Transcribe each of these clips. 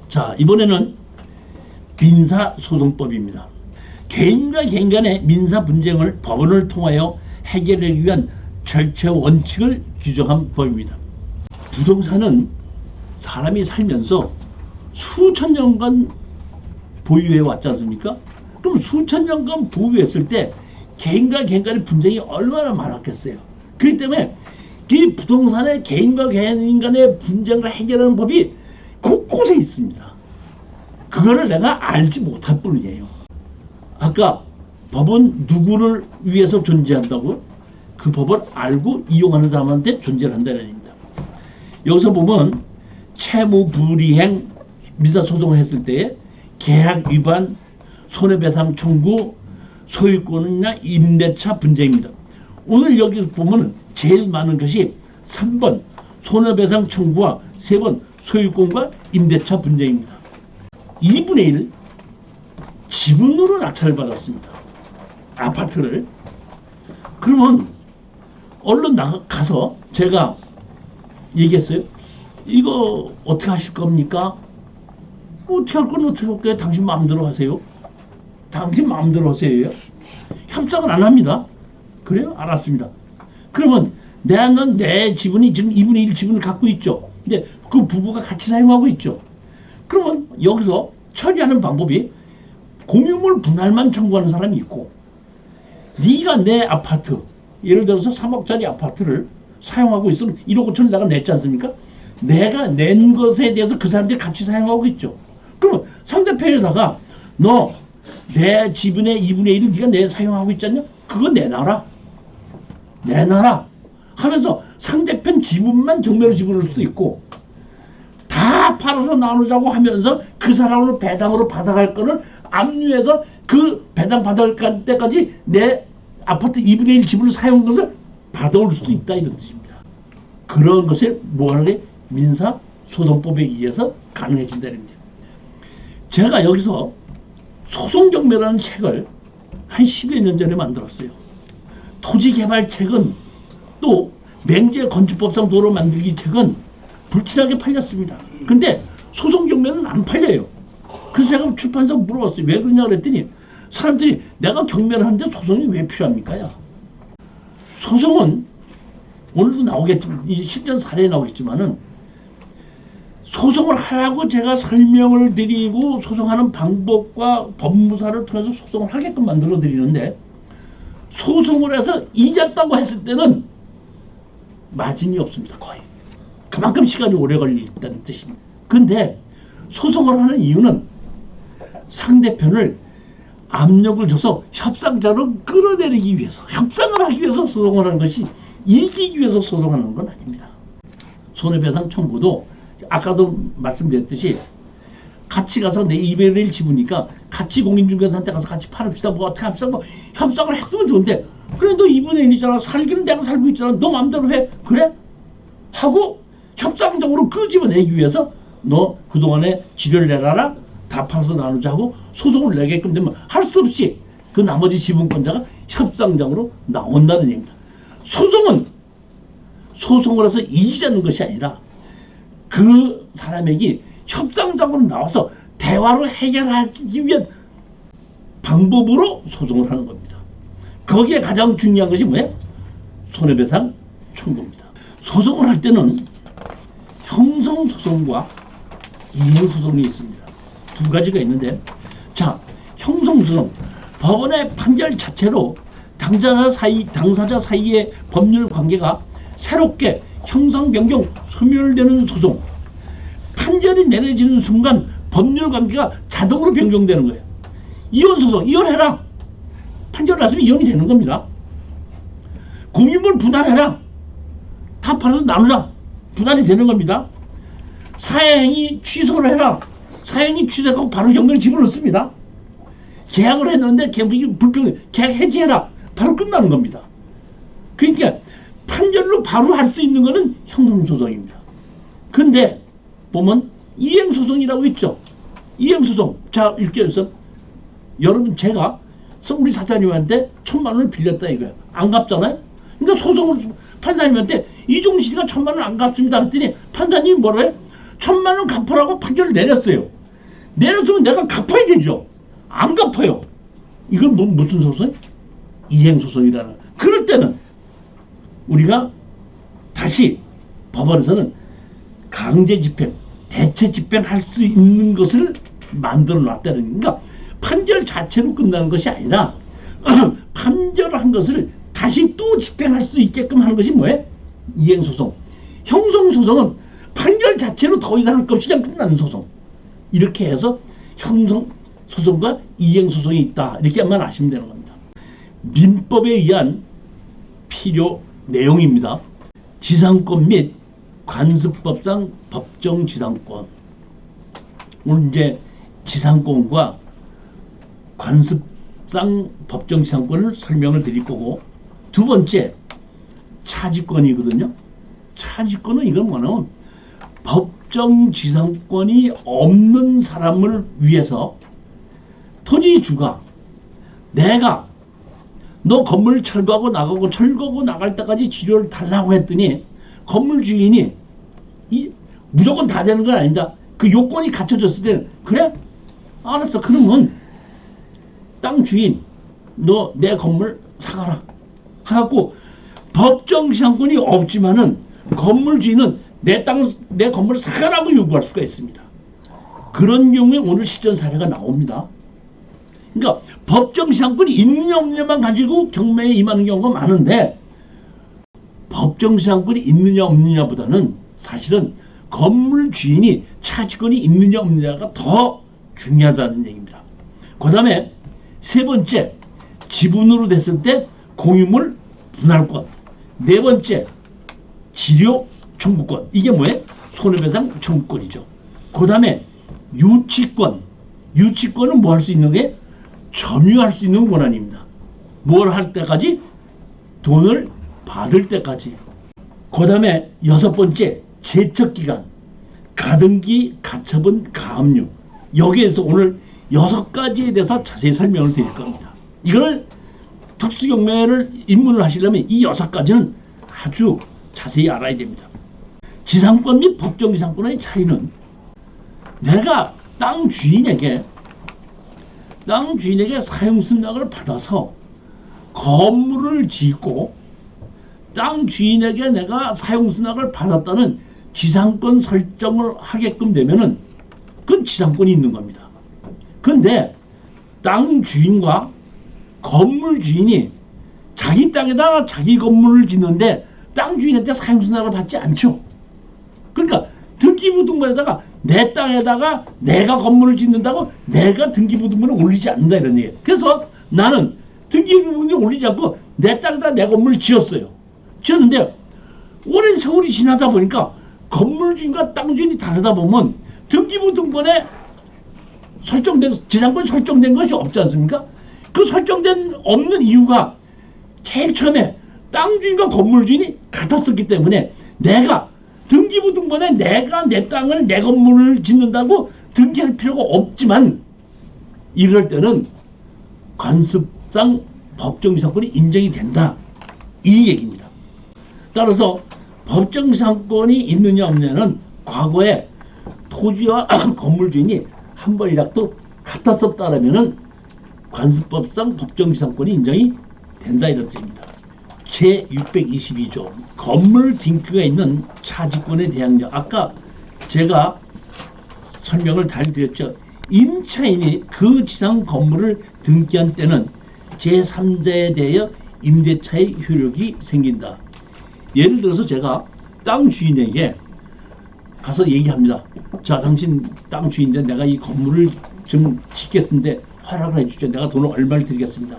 자, 이번에는 민사소송법입니다. 개인과 개인 간의 민사 분쟁을 법원을 통하여 해결하기 위한 절차 원칙을 규정한 법입니다. 부동산은 사람이 살면서 수천 년간 보유해 왔지 않습니까? 그럼 수천 년간 보유했을 때 개인과 개인 간의 분쟁이 얼마나 많았겠어요. 그렇기 때문에 이 부동산의 개인과 개인 간의 분쟁을 해결하는 법이 곳곳에 있습니다. 그거를 내가 알지 못할 뿐이에요. 아까 법은 누구를 위해서 존재한다고? 그 법을 알고 이용하는 사람한테 존재를 한다는 얘기입니다. 여기서 보면 채무 불이행 민사소송을 했을 때 계약 위반, 손해배상 청구, 소유권이나 임대차 분쟁입니다. 오늘 여기 보면 제일 많은 것이 3번 손해배상 청구와 3번 소유권과 임대차 분쟁입니다. 2분의 1 지분으로 낙찰을 받았습니다. 아파트를. 그러면 얼른 가서 제가 얘기했어요. 이거 어떻게 하실 겁니까? 어떻게 할 건 어떻게 할까요? 당신 마음대로 하세요. 당신 마음대로 하세요. 협상을 안 합니다. 그래요? 알았습니다. 그러면 나는 내 지분이 지금 2분의 1 지분을 갖고 있죠. 근데 그 부부가 같이 사용하고 있죠. 그러면 여기서 처리하는 방법이 공유물 분할만 청구하는 사람이 있고, 네가 내 아파트, 예를 들어서 3억짜리 아파트를 사용하고 있으면 1억 5천을 내가 냈지 않습니까? 내가 낸 것에 대해서 그 사람들이 같이 사용하고 있죠. 그러면 상대편에다가 너 내 지분의 2분의 1을 네가 내 사용하고 있잖냐? 그거 내놔라. 내놔라. 하면서 상대편 지분만 정면으로 지분을 수도 있고, 다 팔아서 나누자고 하면서 그 사람으로 배당으로 받아갈 거를 압류해서 그 배당 받아갈 때까지 내 아파트 2분의 1 지분을 사용한 것을 받아올 수도 있다, 이런 뜻입니다. 그런 것을 뭐하는 게 민사소송법에 의해서 가능해진다는 겁니다. 제가 여기서 소송경매라는 책을 한 10여 년 전에 만들었어요. 토지개발책은 또 맹제건축법상 도로 만들기 책은 불티나게 팔렸습니다. 근데 소송경매는 안 팔려요. 그래서 제가 출판사 물어봤어요. 왜 그러냐 그랬더니 사람들이 내가 경매를 하는데 소송이 왜 필요합니까? 야. 소송은 오늘도 나오겠지만 실전 사례에 나오겠지만은 소송을 하라고 제가 설명을 드리고 소송하는 방법과 법무사를 통해서 소송을 하게끔 만들어 드리는데, 소송을 해서 이겼다고 했을 때는 마진이 없습니다. 거의. 그만큼 시간이 오래 걸린다는 뜻입니다. 근데 소송을 하는 이유는 상대편을 압력을 줘서 협상자로 끌어내리기 위해서, 협상을 하기 위해서 소송을 하는 것이 이기기 위해서 소송하는 건 아닙니다. 손해배상 청구도 아까도 말씀드렸듯이 같이 가서 내 2분의 1 지분이니까 같이 공인중개사한테 가서 같이 팔읍시다. 뭐 어떻게 합시다. 뭐 협상을 했으면 좋은데, 그래 너 2분의 1이잖아. 살기는 내가 살고 있잖아. 너 마음대로 해. 그래? 하고 협상적으로 끄집어내기 위해서 너 그동안에 지료를 내놔라. 다 팔아서 나누자 하고 소송을 내게끔 되면 할 수 없이 그 나머지 지분권자가 협상장으로 나온다는 얘기입니다. 소송은 소송을 해서 이기자는 것이 아니라 그 사람에게 협상장으로 나와서 대화로 해결하기 위한 방법으로 소송을 하는 겁니다. 거기에 가장 중요한 것이 뭐예요? 손해배상 청구입니다. 소송을 할 때는 형성소송과 이행소송이 있습니다. 두 가지가 있는데, 자, 형성소송, 법원의 판결 자체로 당사자 사이의 법률 관계가 새롭게 형성, 변경, 소멸되는 소송. 판결이 내려지는 순간 법률 관계가 자동으로 변경되는 거예요. 이혼 소송, 이혼해라. 판결 났으면 이혼이 되는 겁니다. 공유물 분할해라. 다 팔아서 나누자. 분할이 되는 겁니다. 사행이 취소를 해라. 사행이 취소하고 바로 경매로 집을 넣습니다. 계약을 했는데 계약이 불평, 계약 해지해라. 바로 끝나는 겁니다. 그러니까 판결로 바로 할 수 있는 거는 형성소송입니다. 근데 보면 이행소송이라고 있죠. 이행소송. 자, 이렇게 해서 여러분, 제가 우리 사장님한테 1,000만 원을 빌렸다 이거예요. 안 갚잖아요. 그러니까 소송을 판사님한테 이종실 씨가 1,000만 원 안 갚습니다 그랬더니 판사님이 뭐라 해? 1,000만 원 갚으라고 판결을 내렸어요. 내렸으면 내가 갚아야 되죠. 안 갚아요. 이건 무슨 소송? 이행소송이라는. 그럴 때는 우리가 다시 법원에서는 강제 집행, 대체 집행할 수 있는 것을 만들어 놨다는, 그러니까 판결 자체로 끝나는 것이 아니라 판결한 것을 다시 또 집행할 수 있게끔 하는 것이 뭐예요? 이행소송. 형성소송은 판결 자체로 더 이상 할 것 없이 그냥 끝나는 소송. 이렇게 해서 형성소송과 이행소송이 있다, 이렇게만 아시면 되는 겁니다. 민법에 의한 필요 내용입니다. 지상권 및 관습법상 법정지상권. 오늘 이제 지상권과 관습상 법정지상권을 설명을 드릴 거고, 두 번째 차지권이거든요. 차지권은 이건 뭐냐면 법정지상권이 없는 사람을 위해서 토지주가 내가 너 건물 철거하고 나가고 철거하고 나갈 때까지 지료를 달라고 했더니 건물 주인이 무조건 다 되는 건 아닙니다. 그 요건이 갖춰졌을 때는 그래? 알았어. 그러면 땅 주인 너 내 건물 사가라 하고, 법정지상권이 없지만은 건물 주인은 내 건물을 사가라고 요구할 수가 있습니다. 그런 경우에 오늘 실전 사례가 나옵니다. 그러니까 법정지상권이 있느냐 없느냐만 가지고 경매에 임하는 경우가 많은데, 법정지상권이 있느냐 없느냐보다는 사실은 건물 주인이 차지권이 있느냐 없느냐가 더 중요하다는 얘기입니다. 그 다음에 세 번째, 지분으로 됐을 때 공유물 분할권. 네 번째, 지료 청구권. 이게 뭐예요? 손해배상 청구권이죠. 그 다음에 유치권. 유치권은 뭐 할 수 있는 게 점유할 수 있는 권한입니다. 뭘 할 때까지? 돈을 받을 때까지. 그 다음에 여섯 번째, 제척기간. 가등기, 가처분, 가압류. 여기에서 오늘 6가지에 대해서 자세히 설명을 드릴 겁니다. 이걸 특수경매를 입문을 하시려면 이 6가지는 아주 자세히 알아야 됩니다. 지상권 및 법정지상권의 차이는, 내가 땅 주인에게 사용승낙을 받아서 건물을 짓고 땅 주인에게 내가 사용승낙을 받았다는 지상권 설정을 하게끔 되면은 그건 지상권이 있는 겁니다. 그런데 땅 주인과 건물 주인이 자기 땅에다가 자기 건물을 짓는데 땅 주인한테 사용승낙을 받지 않죠. 그러니까 등기부등본에다가 내 땅에다가 내가 건물을 짓는다고 내가 등기부등본에 올리지 않는다, 이런 얘기예요. 그래서 나는 등기부등본에 올리지 않고 내 땅에다 내 건물을 지었어요. 지었는데 오랜 세월이 지나다 보니까 건물 주인과 땅 주인이 다르다 보면 등기부등본에 지상권이 설정된 것이 없지 않습니까? 그 설정된 없는 이유가 제일 처음에 땅 주인과 건물 주인이 같았었기 때문에, 내가 등기부등본에 내가 내 땅을 내 건물을 짓는다고 등기할 필요가 없지만, 이럴 때는 관습상 법정지상권이 인정이 된다, 이 얘기입니다. 따라서 법정지상권이 있느냐 없느냐는 과거에 토지와 건물 주인이 한 번이라도 같았었다라면은 관습법상 법정지상권이 인정이 된다, 이런 뜻입니다. 제622조 건물 등기가 있는 차지권에 대한 점. 아까 제가 설명을 잘 드렸죠. 임차인이 그 지상 건물을 등기한 때는 제3자에 대하여 임대차의 효력이 생긴다. 예를 들어서 제가 땅 주인에게 가서 얘기합니다. 자, 당신 땅 주인인데 내가 이 건물을 좀 짓겠는데 허락을 해주십시오. 내가 돈을 얼마를 드리겠습니다.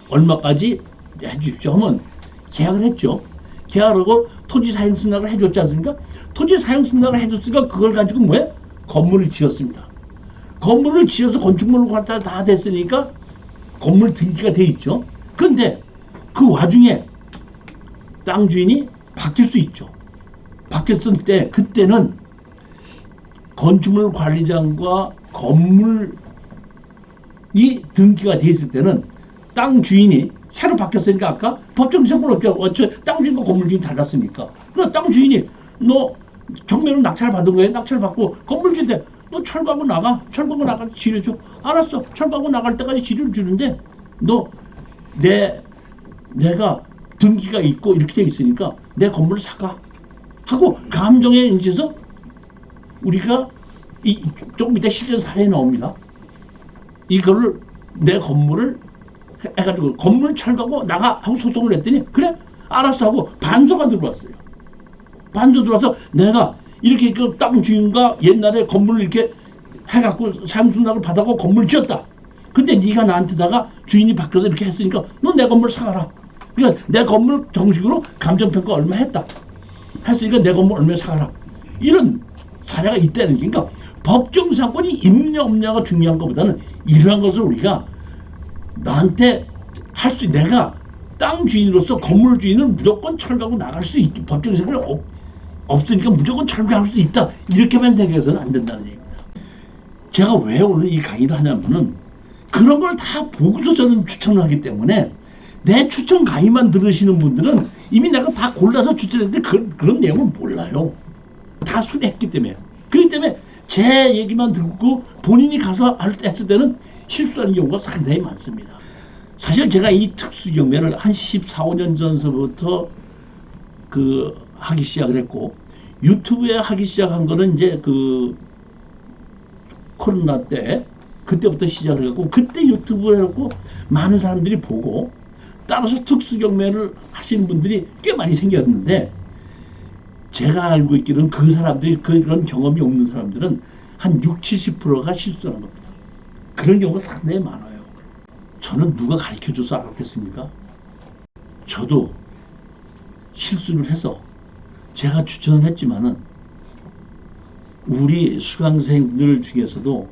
얼마까지 해주십시오 하면 계약을 했죠. 계약하고 토지 사용승낙을 해줬지 않습니까? 토지 사용승낙을 해줬으니까 그걸 가지고 뭐해? 건물을 지었습니다. 건물을 지어서 건축물로 갖다 다 됐으니까 건물 등기가 돼 있죠. 근데 그 와중에 땅 주인이 바뀔 수 있죠. 바뀌었을 때 그때는 건축물 관리장과 건물이 등기가 돼 있을 때는 땅 주인이 새로 바뀌었으니까 아까 법정성은 어째 땅 주인과 건물 주인 달랐으니까. 그럼 땅 주인이 너 경매로 낙찰 받은 거에 낙찰 받고 건물 주인데 너 철거하고 나가. 철거하고 나가 지를 줘. 알았어. 철거하고 나갈 때까지 지를 주는데 너 내가 등기가 있고 이렇게 돼 있으니까 내 건물을 사가 하고 감정에 의해서 우리가 조금 이따 실전 사례에 나옵니다. 이거를 내 건물을 해가지고 건물 철거하고 나가 하고 소송을 했더니 그래 알았어 하고 반소가 들어왔어요. 반소 들어와서 내가 이렇게 그 땅 주인과 옛날에 건물을 이렇게 해갖고 사용수납을 받아고 건물을 지었다. 근데 네가 나한테다가 주인이 바뀌어서 이렇게 했으니까 너 내 건물 사가라. 그러니까 내 건물 정식으로 감정평가 얼마 했다. 했으니까 내 건물 얼마 사가라. 이런 사례가 있다는 게, 그러니까 법정사건이 있느냐 없느냐가 중요한 것보다는 이러한 것을 우리가 나한테 할 수, 내가 땅 주인으로서 건물 주인을 무조건 철거하고 나갈 수 있게 법정사건이 없으니까 무조건 철거할 수 있다. 이렇게만 생각해서는 안 된다는 얘기입니다. 제가 왜 오늘 이 강의를 하냐면은 그런 걸 다 보고서 저는 추천을 하기 때문에 내 추천 강의만 들으시는 분들은 이미 내가 다 골라서 추천했는데 그런 내용을 몰라요. 다 순했기 때문에. 그렇기 때문에 제 얘기만 듣고 본인이 가서 했을 때는 실수하는 경우가 상당히 많습니다. 사실 제가 이 특수경매를 한 14, 15년 전서부터 하기 시작을 했고, 유튜브에 하기 시작한 거는 이제 코로나 때 그때부터 시작을 했고, 그때 유튜브를 해놓고 많은 사람들이 보고 따라서 특수경매를 하시는 분들이 꽤 많이 생겼는데, 제가 알고 있기로는 그 사람들이 그런 경험이 없는 사람들은 한 60, 70%가 실수하는 겁니다. 그런 경우가 상당히 많아요. 저는 누가 가르쳐줘서 알았겠습니까? 저도 실수를 해서 제가 추천을 했지만은 우리 수강생들 중에서도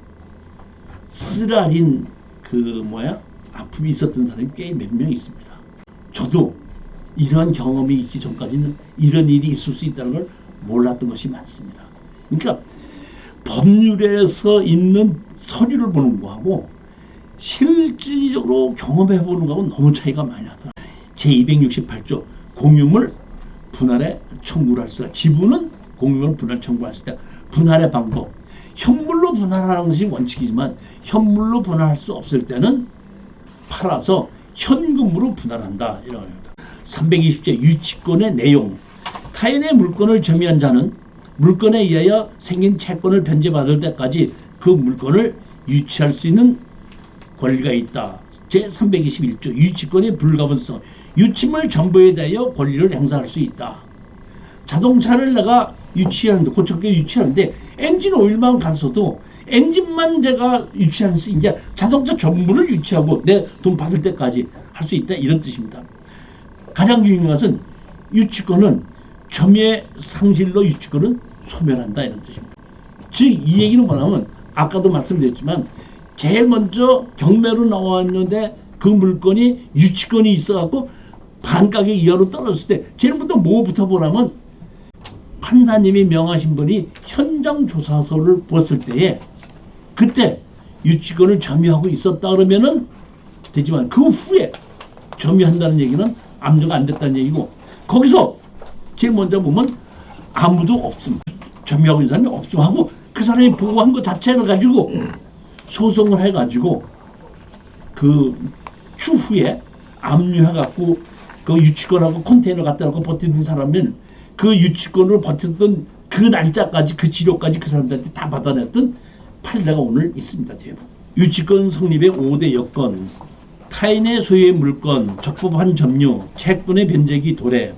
쓰라린 아픔이 있었던 사람이 꽤 몇 명 있습니다. 저도 이러한 경험이 있기 전까지는 이런 일이 있을 수 있다는 걸 몰랐던 것이 많습니다. 그러니까 법률에서 있는 서류를 보는 거하고 실질적으로 경험해 보는 거하고 너무 차이가 많이 나더라고요. 제268조 공유물 분할에 청구를 할 수 있다. 지분은 공유물 분할 청구할 수 있다. 분할의 방법. 현물로 분할하는 것이 원칙이지만 현물로 분할할 수 없을 때는 팔아서 현금으로 분할한다. 이런 겁니다. 320조 유치권의 내용. 타인의 물건을 점유한 자는 물건에 의하여 생긴 채권을 변제받을 때까지 그 물건을 유치할 수 있는 권리가 있다. 제321조 유치권의 불가분성. 유치물 전부에 대하여 권리를 행사할 수 있다. 자동차를 내가 유치하는데, 고쳤게 유치하는데 엔진 오일만 갔어도 엔진만 제가 유치할 수 있냐, 자동차 전부를 유치하고 내 돈 받을 때까지 할 수 있다. 이런 뜻입니다. 가장 중요한 것은 유치권은 점유의 상실로 유치권은 소멸한다. 이런 뜻입니다. 즉 이 얘기는 뭐냐면 아까도 말씀드렸지만 제일 먼저 경매로 나왔는데 그 물건이 유치권이 있어갖고 반가격 이하로 떨어졌을 때 제일 먼저 뭐부터 보라면 판사님이 명하신 분이 현장 조사서를 봤을 때에 그때 유치권을 점유하고 있었다 그러면은 되지만 그 후에 점유한다는 얘기는 압류가 안 됐다는 얘기고, 거기서 제일 먼저 보면 아무도 없음, 점유하고 있는 사람이 없음 하고 그 사람이 보고한 것 자체를 가지고 소송을 해가지고 그 추후에 압류해갖고 그 유치권하고 컨테이너 갖다 놓고 버티던 사람은 그 유치권으로 버텼던 그 날짜까지 그 치료까지 그 사람들한테 다 받아냈던 판례가 오늘 있습니다. 유치권 성립의 5대 여건. 타인의 소유의 물건, 적법한 점유, 채권의 변제기 도래,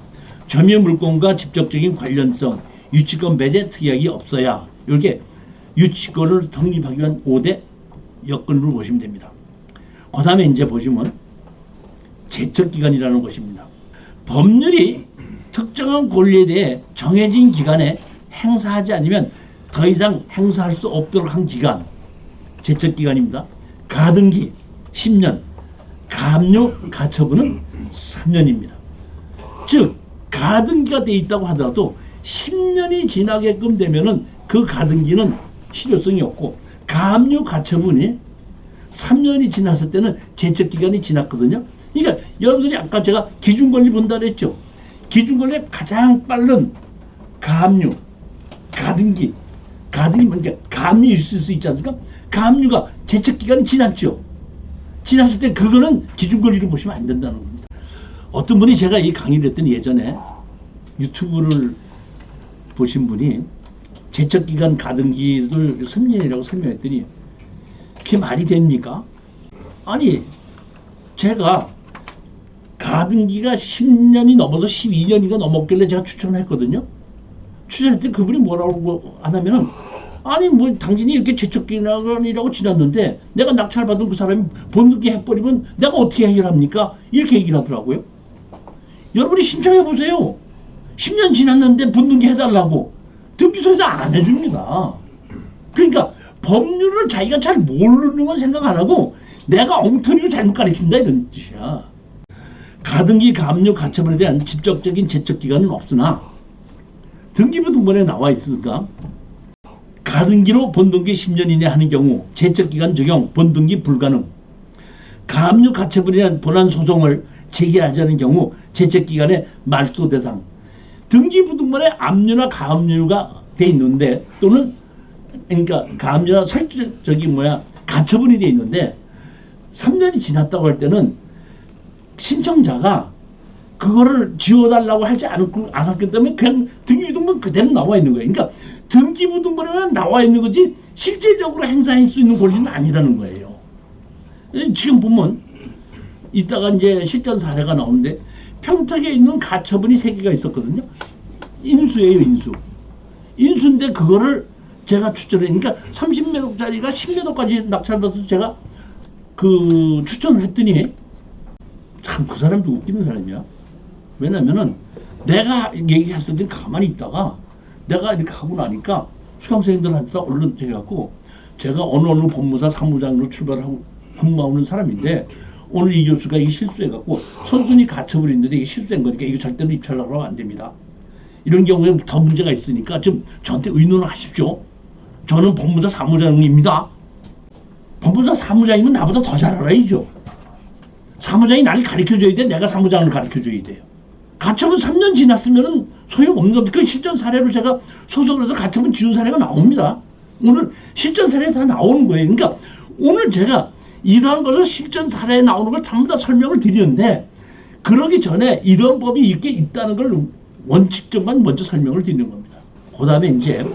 점유 물건과 직접적인 관련성, 유치권 배제 특약이 없어야, 이렇게 유치권을 성립하기 위한 5대 여건으로 보시면 됩니다. 그 다음에 이제 보시면 제척기간이라는 것입니다. 법률이 특정한 권리에 대해 정해진 기간에 행사하지 않으면 더 이상 행사할 수 없도록 한 기간, 제척기간입니다. 가등기 10년, 가압류 가처분은 3년입니다. 즉 가등기가 돼 있다고 하더라도 10년이 지나게끔 되면은 그 가등기는 실효성이 없고, 가압류 가처분이 3년이 지났을 때는 제척기간이 지났거든요. 그러니까 여러분들이 아까 제가 기준권리 본다 그랬죠. 기준권리의 가장 빠른 가압류, 가등기 뭔가 가압류 있을 수 있지 않습니까? 가압류가 제척기간이 지났죠. 지났을 때 그거는 기준권리로 보시면 안 된다는 겁니다. 어떤 분이 제가 이 강의를 했더니 예전에 유튜브를 보신 분이 제척기간 가등기를 3년이라고 설명했더니 그게 말이 됩니까? 아니 제가 가등기가 10년이 넘어서 12년이가 넘었길래 제가 추천을 했거든요. 추천했더니 그분이 뭐라고 하냐면은 아니 뭐 당신이 이렇게 제척기간이라고 지났는데 내가 낙찰 받은 그 사람이 본등기 해버리면 내가 어떻게 해결합니까? 이렇게 얘기를 하더라고요. 여러분이 신청해 보세요. 10년 지났는데 본등기 해달라고 등기소에서 안 해줍니다. 그러니까 법률을 자기가 잘 모르는 건 생각 안 하고 내가 엉터리로 잘못 가르친다 이런 뜻이야. 가등기, 가압류, 가처분에 대한 직접적인 제척기간은 없으나 등기부 등본에 나와 있으니까 가등기로 본등기 10년 이내 하는 경우 제척기간 적용, 본등기 불가능. 가압류, 가처분에 대한 본안 소송을 제기하자는 경우 제척기간의 말소 대상. 등기부 등본에 압류나 가압류가 돼 있는데 또는 그러니까 가압류나 가처분이 돼 있는데 3년이 지났다고 할 때는 신청자가 그거를 지워달라고 하지 않았기 때문에 그냥 등기부 등본 그대로 나와 있는 거예요. 그러니까 등기부 등본에만 나와 있는 거지 실제적으로 행사할 수 있는 권리는 아니라는 거예요. 지금 보면 이따가 이제 실전 사례가 나오는데 평택에 있는 가처분이 3개가 있었거든요. 인수예요, 인수. 인수인데 그거를 제가 추천을 그러니까 30매독짜리가 10매독까지 낙찰받아서 제가 그 추천을 했더니 참 그 사람도 웃기는 사람이야. 왜냐면은 내가 얘기했을 때 가만히 있다가 내가 이렇게 하고 나니까 수강생들한테 얼른 해갖고 제가 어느 법무사 사무장으로 출발하고 근무하는 사람인데 오늘 이 교수가 이 실수해갖고 선순위 가처분이 있는데 이게 실수한 거니까 이거 절대로 입찰하러 하면 안 됩니다. 이런 경우에 더 문제가 있으니까 좀 저한테 의논을 하십시오. 저는 법무사 사무장입니다. 법무사 사무장이면 나보다 더 잘 알아야죠. 사무장이 나를 가르쳐줘야 돼. 내가 사무장을 가르쳐줘야 돼요. 가처분 3년 지났으면 소용없는 겁니다. 그 실전 사례로 제가 소송을 해서 가처분 지운 사례가 나옵니다. 오늘 실전 사례 다 나오는 거예요. 그러니까 오늘 제가 이러한 것을 실전 사례에 나오는 걸 전부 다 설명을 드리는데 그러기 전에 이런 법이 이렇게 있다는 걸 원칙적만 먼저 설명을 드리는 겁니다. 그 다음에 이제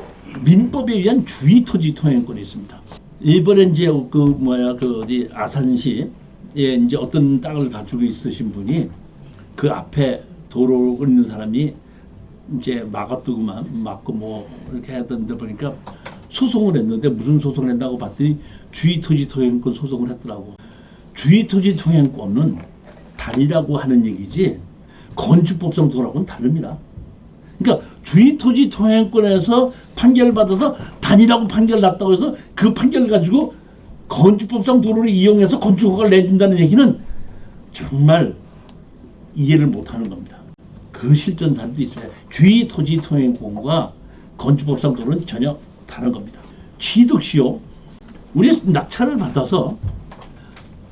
민법에 의한 주의토지 통행권이 있습니다. 일본에 이제 어디 아산시에 이제 어떤 땅을 가지고 있으신 분이 그 앞에 도로 있는 사람이 이제 막고 뭐 이렇게 하던데 보니까 소송을 했는데 무슨 소송을 했다고 봤더니 주의토지 통행권 소송을 했더라고. 주의토지 통행권은 단위라고 하는 얘기지 건축법상 도로하고는 다릅니다. 그러니까 주의토지 통행권에서 판결받아서 단위라고 판결 났다고 해서 그 판결 가지고 건축법상 도로를 이용해서 건축허가를 내준다는 얘기는 정말 이해를 못하는 겁니다. 그 실전 사례도 있습니다. 주의토지 통행권과 건축법상 도로는 전혀 다른 겁니다. 취득시효. 우리 낙찰을 받아서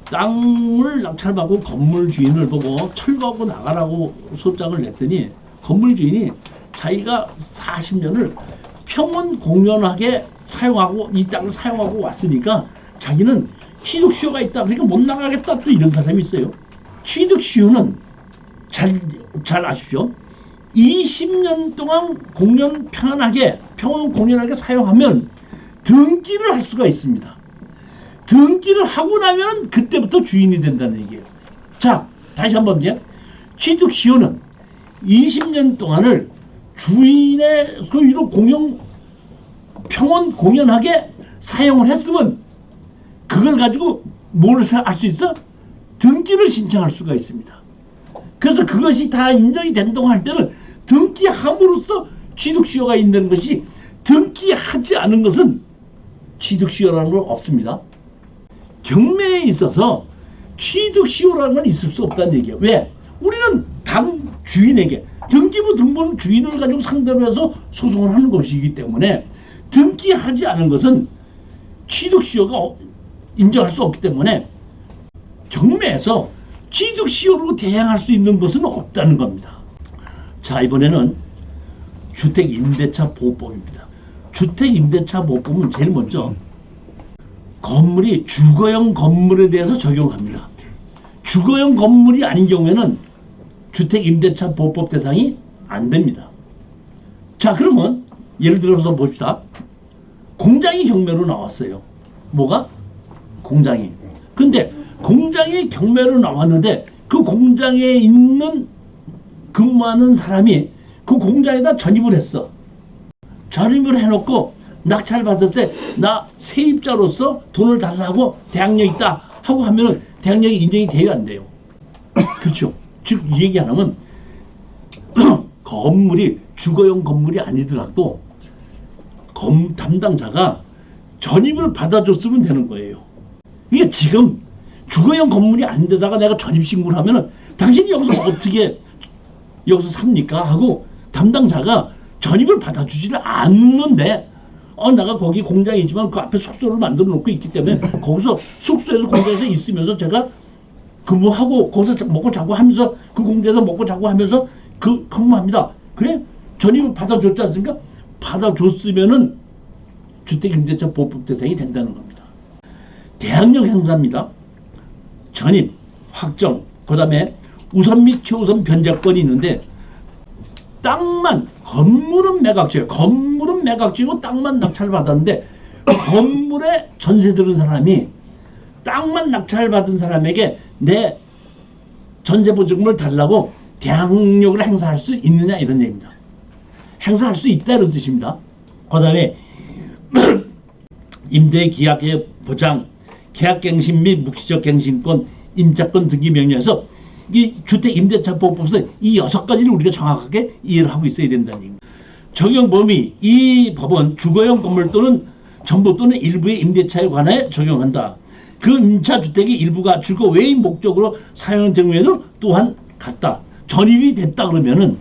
땅을 낙찰받고 건물 주인을 보고 철거하고 나가라고 소장을 냈더니 건물 주인이 자기가 40년을 평온 공연하게 사용하고 이 땅을 사용하고 왔으니까 자기는 취득시효가 있다. 그러니까 못 나가겠다. 또 이런 사람이 있어요. 취득시효는 잘 아십시오. 20년 동안 평온 공연하게 사용하면 등기를 할 수가 있습니다. 등기를 하고 나면 그때부터 주인이 된다는 얘기예요. 자, 다시 한번 이제 취득시효는 20년 동안을 주인의 소유로 평온 공연하게 사용을 했으면 그걸 가지고 뭘 할 수 있어? 등기를 신청할 수가 있습니다. 그래서 그것이 다 인정이 된다고 할 때는 등기함으로써 취득시효가 있는 것이 등기하지 않은 것은 취득시효라는 건 없습니다. 경매에 있어서 취득시효라는 건 있을 수 없다는 얘기예요. 왜? 우리는 당 주인에게 등기부 등본 주인을 가지고 상대로 해서 소송을 하는 것이기 때문에 등기하지 않은 것은 취득시효가 인정할 수 없기 때문에 경매에서 취득시효로 대항할 수 있는 것은 없다는 겁니다. 자, 이번에는 주택임대차 보호법입니다. 주택임대차 보호법은 제일 먼저 건물이 주거용 건물에 대해서 적용합니다. 주거용 건물이 아닌 경우에는 주택임대차보호법 대상이 안 됩니다. 자, 그러면 예를 들어서 봅시다. 공장이 경매로 나왔어요. 뭐가? 공장이. 근데 공장이 경매로 나왔는데 그 공장에 있는 근무하는 사람이 그 공장에다 전입을 했어. 전입을 해놓고 낙찰 받을 때 나 세입자로서 돈을 달라고 대항력 있다 하고 하면은 대항력이 인정이 돼야 안 돼요. 그렇죠. 즉 이 얘기 안 하면 건물이 주거용 건물이 아니더라도 담당자가 전입을 받아줬으면 되는 거예요. 이게 지금 주거용 건물이 아닌데다가 내가 전입신고를 하면은 당신이 여기서 어떻게 여기서 삽니까? 하고 담당자가 전입을 받아주지를 않는데 내가 거기 공장이지만 그 앞에 숙소를 만들어 놓고 있기 때문에 거기서 숙소에서 공장에서 있으면서 제가 근무하고 거기서 먹고 자고 하면서 그 공장에서 먹고 자고 하면서 근무합니다. 그래? 전입을 받아줬지 않습니까? 받아줬으면은 주택임대차보호법 대상이 된다는 겁니다. 대항력 행사입니다. 전입, 확정, 그 다음에 우선 및 최우선 변제권이 있는데 땅만, 건물은 매각지예요. 건물은 매각지고 땅만 낙찰받았는데 건물에 전세 들은 사람이 땅만 낙찰받은 사람에게 내 전세보증금을 달라고 대항력을 행사할 수 있느냐 이런 얘기입니다. 행사할 수 있다 이런 뜻입니다. 그 다음에 임대계약의 보장, 계약갱신 및 묵시적 갱신권, 임차권 등기 명령에서 이 주택임대차보호법에서 이 6가지를 우리가 정확하게 이해를 하고 있어야 된다는 얘기입니다. 적용 범위, 이 법은 주거용 건물 또는 전부 또는 일부의 임대차에 관하여 적용한다. 그 임차주택의 일부가 주거 외인 목적으로 사용된 경우에는 또한 같다. 전입이 됐다 그러면은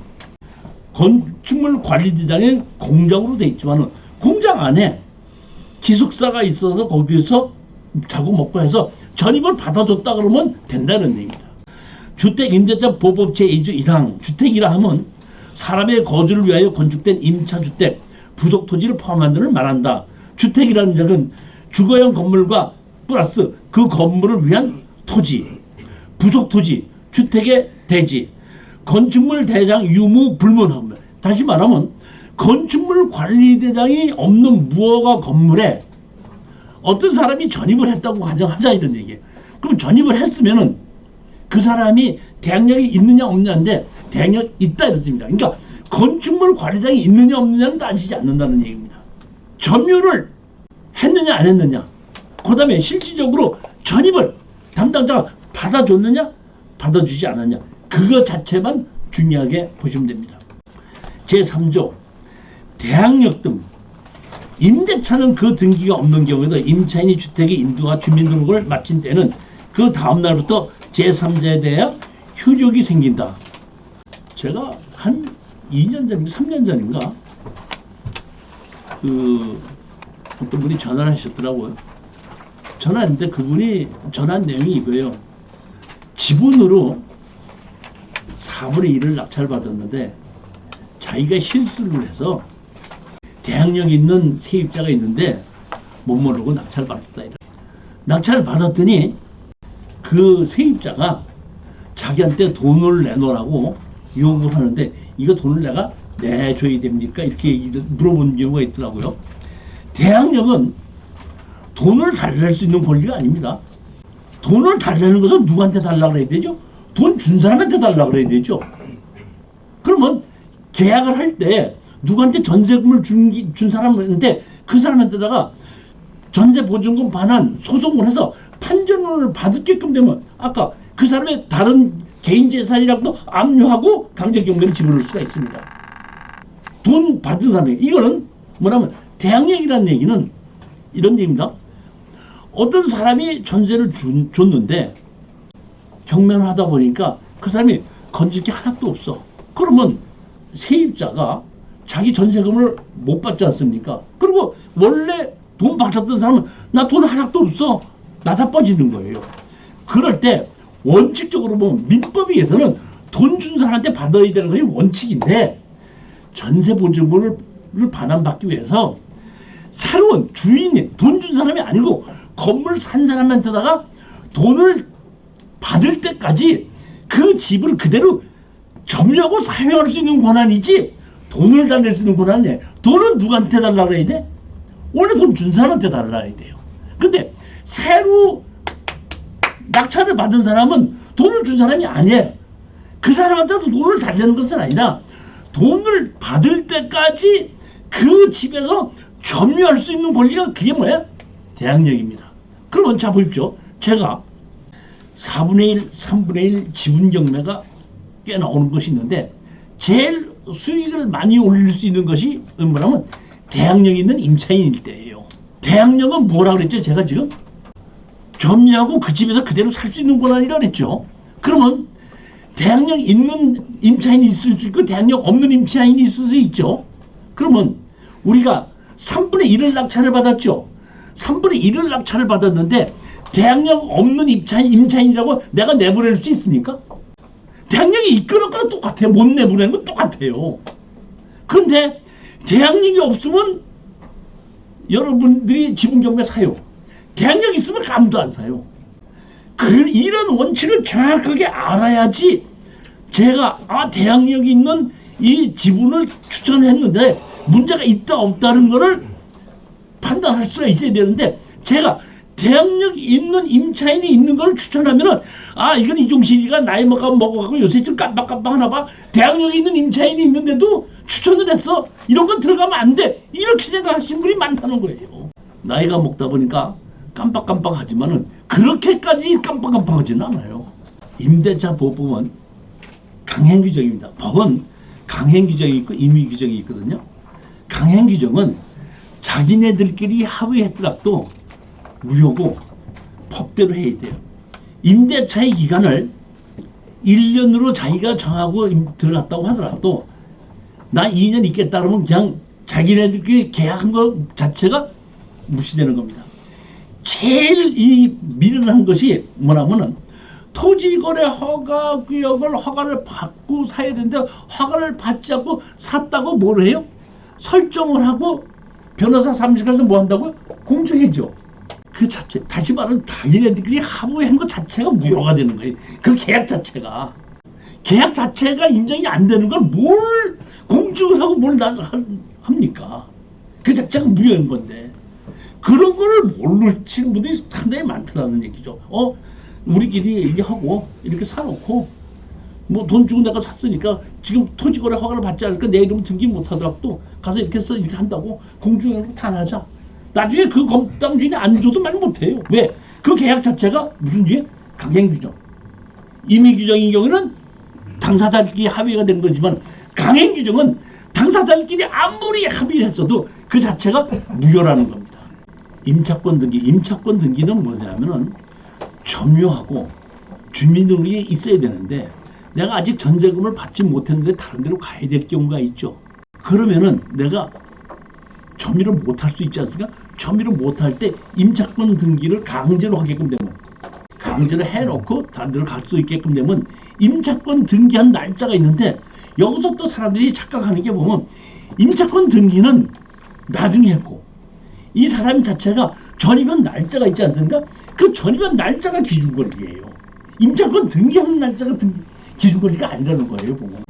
건축물 관리대장에 공장으로 돼 있지만은 공장 안에 기숙사가 있어서 거기서 자고 먹고 해서 전입을 받아줬다 그러면 된다는 얘기입니다. 주택임대차보호법 제2조 1항 주택이라 하면 사람의 거주를 위하여 건축된 임차주택, 부속토지를 포함한 것을 말한다. 주택이라는 점은 주거용 건물과 플러스 그 건물을 위한 토지, 부속토지, 주택의 대지, 건축물 대장 유무 불문합니다. 다시 말하면 건축물 관리대장이 없는 무허가 건물에 어떤 사람이 전입을 했다고 가정하자 이런 얘기예요. 그럼 전입을 했으면은 그 사람이 대항력이 있느냐 없느냐인데 대항력이 있다 이렇습니다. 그러니까 건축물 관리장이 있느냐 없느냐는 따지지 않는다는 얘기입니다. 점유를 했느냐 안 했느냐, 그 다음에 실질적으로 전입을 담당자가 받아줬느냐 받아주지 않았냐, 그거 자체만 중요하게 보시면 됩니다. 제3조 대항력 등 임대차는 그 등기가 없는 경우에도 임차인이 주택의 인도와 주민등록을 마친 때는 그 다음날부터 제3자에 대해 효력이 생긴다. 제가 한 2년 전인가 3년 전인가 어떤 분이 전화를 하셨더라고요. 전화했는데 그분이 전화한 내용이 이거예요. 지분으로 4분의 1을 낙찰받았는데 자기가 실수를 해서 대항력 있는 세입자가 있는데 못 모르고 낙찰받았다. 낙찰을 받았더니 그 세입자가 자기한테 돈을 내놓으라고 요구를 하는데 이거 돈을 내가 내줘야 됩니까? 이렇게 물어본 경우가 있더라고요. 대항력은 돈을 달랠 수 있는 권리가 아닙니다. 돈을 달라는 것은 누구한테 달라고 그래야 되죠? 돈 준 사람한테 달라고 그래야 되죠. 그러면 계약을 할 때 누구한테 전세금을 준 사람한테 그 사람한테다가 전세보증금 반환 소송을 해서 판결문을 받게끔 되면 아까 그 사람의 다른 개인 재산이라고도 압류하고 강제경매를 집어넣을 수가 있습니다. 돈 받은 사람에게. 이거는 뭐냐면 대항력이라는 얘기는 이런 얘기입니다. 어떤 사람이 전세를 줬는데 경매를 하다 보니까 그 사람이 건질 게 하나도 없어. 그러면 세입자가 자기 전세금을 못 받지 않습니까? 그리고 원래 돈 받았던 사람은 나 돈 하나도 없어. 나다 빠지는 거예요. 그럴 때 원칙적으로 보면 민법에 의해서는 돈 준 사람한테 받아야 되는 것이 원칙인데 전세 보증금을 반환받기 위해서 새로운 주인이 돈 준 사람이 아니고 건물 산 사람한테다가 돈을 받을 때까지 그 집을 그대로 점유하고 사용할 수 있는 권한이지 돈을 달랠 수 있는 권한이 아니에요. 돈은 누구한테 달라고 해야 돼? 원래 돈 준 사람한테 달라야 돼요. 근데 새로 낙찰을 받은 사람은 돈을 준 사람이 아니에요. 그 사람한테도 돈을 달라는 것은 아니라 돈을 받을 때까지 그 집에서 점유할 수 있는 권리가 그게 뭐예요? 대항력입니다. 그러면 자 보십시오. 제가 4분의 1, 3분의 1 지분 경매가 꽤 나오는 것이 있는데 제일 수익을 많이 올릴 수 있는 것이 뭐냐면 대항력 있는 임차인일 때예요. 대항력은 뭐라고 그랬죠? 제가 지금 점유하고 그 집에서 그대로 살 수 있는 권한이라고 그랬죠. 그러면 대항력 있는 임차인이 있을 수 있고 대항력 없는 임차인이 있을 수 있죠. 그러면 우리가 3분의 1을 낙찰을 받았죠. 3분의 1을 낙찰을 받았는데 대항력 없는 임차인이라고 내가 내보낼 수 있습니까? 대항력이 있거나 똑같아요. 못 내보내는 건 똑같아요. 그런데 대항력이 없으면 여러분들이 지분 경매 사요. 대항력이 있으면 아무도 안 사요. 이런 원칙을 정확하게 알아야지 제가 대항력이 있는 이 지분을 추천했는데 문제가 있다 없다는 거를 판단할 수가 있어야 되는데 제가 대항력 있는 임차인이 있는 걸 추천하면은 이건 이종식이가 나이 먹어가고 요새 좀 깜빡깜빡 하나 봐. 대항력이 있는 임차인이 있는데도 추천을 했어. 이런 건 들어가면 안 돼. 이렇게 생각하시는 분이 많다는 거예요. 나이가 먹다 보니까 깜빡깜빡하지만은 그렇게까지 깜빡깜빡하지는 않아요. 임대차 보험은 강행 규정입니다. 법은 강행 규정이 있고 임의 규정이 있거든요. 강행 규정은 자기네들끼리 합의했더라도 무효고 법대로 해야 돼요. 임대차의 기간을 1년으로 자기가 정하고 들어갔다고 하더라도 나 2년 있겠다 그러면 그냥 자기네들끼리 계약한 것 자체가 무시되는 겁니다. 제일 미련한 것이 뭐냐면은 토지거래 허가 구역을 허가를 받고 사야 되는데 허가를 받지 않고 샀다고 뭘 해요? 설정을 하고 변호사 사무실에서 뭐 한다고요? 공증해줘. 그 자체, 다시 말하면 자기네들끼리 합의한 것 자체가 무효가 되는 거예요. 그 계약 자체가. 계약 자체가 인정이 안 되는 걸 뭘 공증을 하고 뭘 합니까? 그 자체가 무효인 건데. 그런 거를 모르시는 분들이 상당히 많다는 얘기죠. 우리끼리 얘기하고 이렇게 사놓고 뭐 돈 주고 내가 샀으니까 지금 토지거래 허가를 받지 않을까 내 이름 등기 못하더라도 가서 이렇게 해서 이렇게 한다고 공증해놓고 탄하자. 나중에 그 땅 주인이 안 줘도 말 못해요. 왜? 그 계약 자체가 무슨 죄? 강행규정. 임의규정인 경우는 당사자끼리 합의가 된 거지만 강행규정은 당사자끼리 아무리 합의를 했어도 그 자체가 무효라는 겁니다. 임차권 등기. 임차권 등기는 뭐냐면은 점유하고 주민등록이 있어야 되는데 내가 아직 전세금을 받지 못했는데 다른 데로 가야 될 경우가 있죠. 그러면은 내가 점유를 못할 수 있지 않습니까? 점유를 못할 때 임차권 등기를 강제로 하게끔 되면 강제로 해놓고 다른 데로 갈 수 있게끔 되면 임차권 등기한 날짜가 있는데 여기서 또 사람들이 착각하는 게 보면 임차권 등기는 나중에 했고 이 사람 자체가 전입한 날짜가 있지 않습니까? 그 전입한 날짜가 기준권리예요. 임차권 등기하는 날짜가 기준권리가 아니라는 거예요. 보면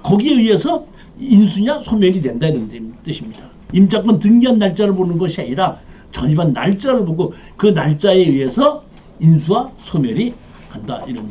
거기에 의해서 인수냐 소멸이 된다 이런 뜻입니다. 임차권 등기한 날짜를 보는 것이 아니라 전입한 날짜를 보고 그 날짜에 의해서 인수와 소멸이 간다 이런